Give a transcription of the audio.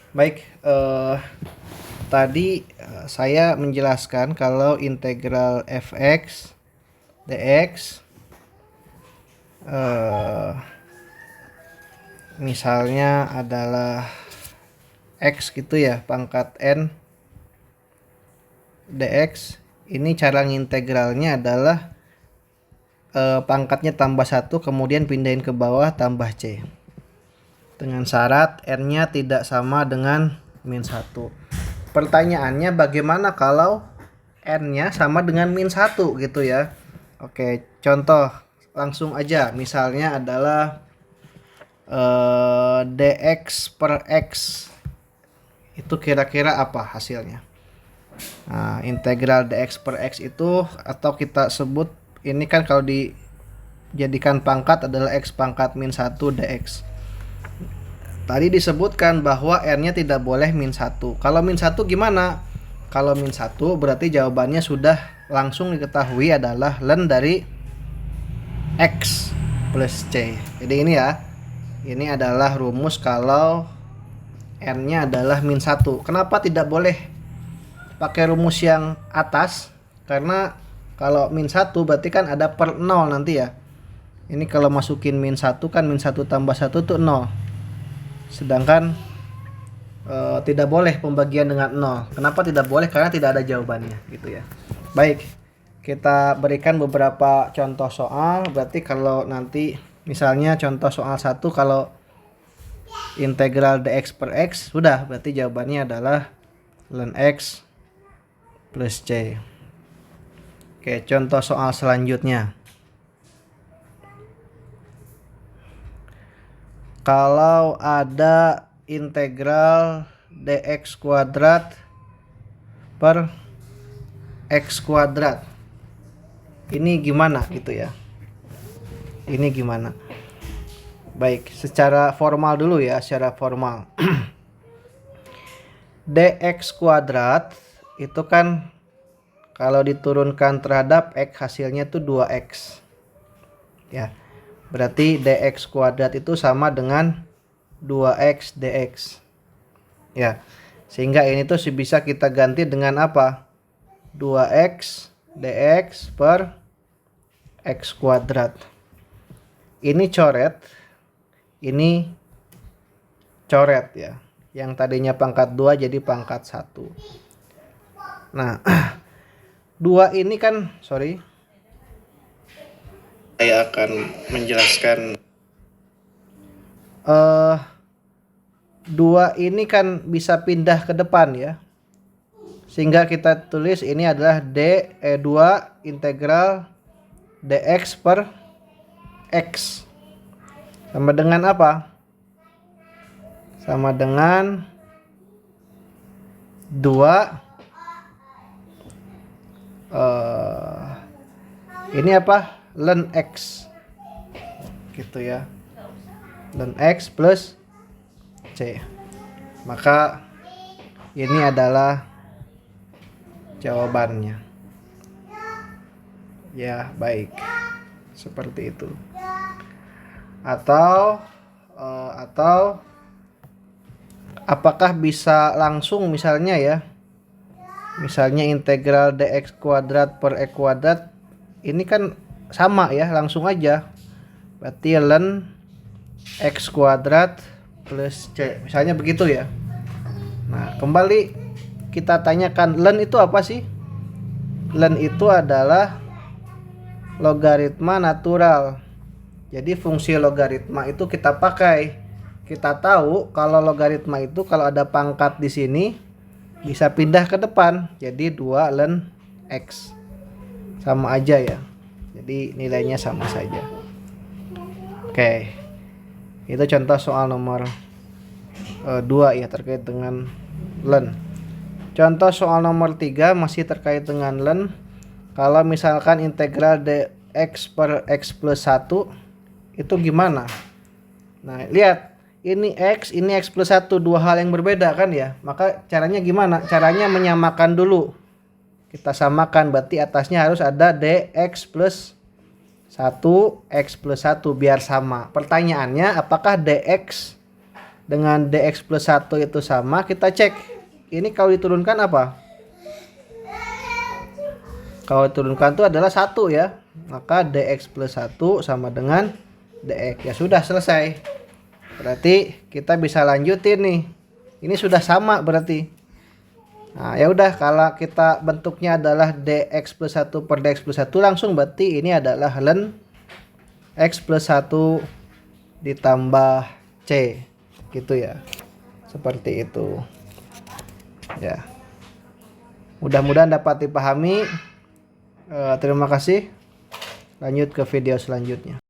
Baik, tadi saya menjelaskan kalau integral fx dx misalnya adalah x gitu ya, pangkat n dx. Ini cara ngintegralnya adalah pangkatnya tambah 1 kemudian pindahin ke bawah tambah c. Dengan syarat n-nya tidak sama dengan min 1. Pertanyaannya bagaimana kalau n-nya sama dengan min 1 gitu ya. Oke, contoh langsung aja. Misalnya adalah dx per x. Itu kira-kira apa hasilnya? Nah, integral dx per x itu, atau kita sebut ini kan kalau dijadikan pangkat adalah x pangkat min 1 dx. Tadi disebutkan bahwa n-nya tidak boleh min 1. Kalau min 1 gimana? Kalau min 1 berarti jawabannya sudah langsung diketahui adalah ln dari x plus c. Jadi ini ya. Ini adalah rumus kalau n-nya adalah min 1. Kenapa tidak boleh pakai rumus yang atas? Karena kalau min 1 berarti kan ada per 0 nanti ya. Ini kalau masukin min 1 kan min 1 tambah 1 itu 0. Sedangkan tidak boleh pembagian dengan 0. Kenapa tidak boleh? Karena tidak ada jawabannya gitu ya. Baik, kita berikan beberapa contoh soal. Berarti kalau nanti misalnya contoh soal 1, kalau integral dx per x, sudah berarti jawabannya adalah ln x plus c. Oke, contoh soal selanjutnya. Kalau ada integral dx kuadrat per x kuadrat, ini gimana gitu ya. Ini gimana? Baik, secara formal dulu ya, secara formal. dx kuadrat itu kan kalau diturunkan terhadap x hasilnya tuh 2x. Ya. Berarti dx kuadrat itu sama dengan 2x dx. Ya. Sehingga ini tuh bisa kita ganti dengan apa? 2x dx per x kuadrat. Ini coret. Ini coret ya. Yang tadinya pangkat 2 jadi pangkat 1. Nah, 2 ini kan, saya akan menjelaskan 2 ini kan bisa pindah ke depan ya. Sehingga kita tulis ini adalah 2 integral dx per x. Sama dengan apa? Sama dengan 2 ini apa? Ln x gitu ya. Ln x plus c. Maka ini adalah jawabannya. Ya, baik. Seperti itu. Atau apakah bisa langsung misalnya ya? Misalnya integral dx kuadrat per x kuadrat ini kan sama ya, langsung aja. Berarti ln x kuadrat plus c. Misalnya begitu ya. Nah, kembali kita tanyakan ln itu apa sih? Ln itu adalah logaritma natural. Jadi fungsi logaritma itu kita pakai. Kita tahu kalau logaritma itu kalau ada pangkat di sini bisa pindah ke depan. Jadi 2 ln x. Sama aja ya. Jadi nilainya sama saja. Oke. Itu contoh soal nomor 2 ya, terkait dengan ln. Contoh soal nomor 3 masih terkait dengan ln. Kalau misalkan integral dx per x plus 1 itu gimana? Nah, lihat. Ini x plus 1, dua hal yang berbeda kan ya. Maka caranya gimana? Caranya menyamakan dulu. Kita samakan, berarti atasnya harus ada dx plus 1, x plus 1 biar sama. Pertanyaannya apakah dx dengan dx plus 1 itu sama, kita cek. Ini kalau diturunkan apa? Kalau diturunkan itu adalah 1 ya. Maka dx plus 1 sama dengan dx. Ya sudah, selesai. Berarti kita bisa lanjutin nih. Ini sudah sama berarti. Nah, ya udah, kalau kita bentuknya adalah dx plus 1 per dx plus 1 langsung, berarti ini adalah ln x plus 1 ditambah c. Gitu ya. Seperti itu. Ya. Mudah-mudahan dapat dipahami. Terima kasih. Lanjut ke video selanjutnya.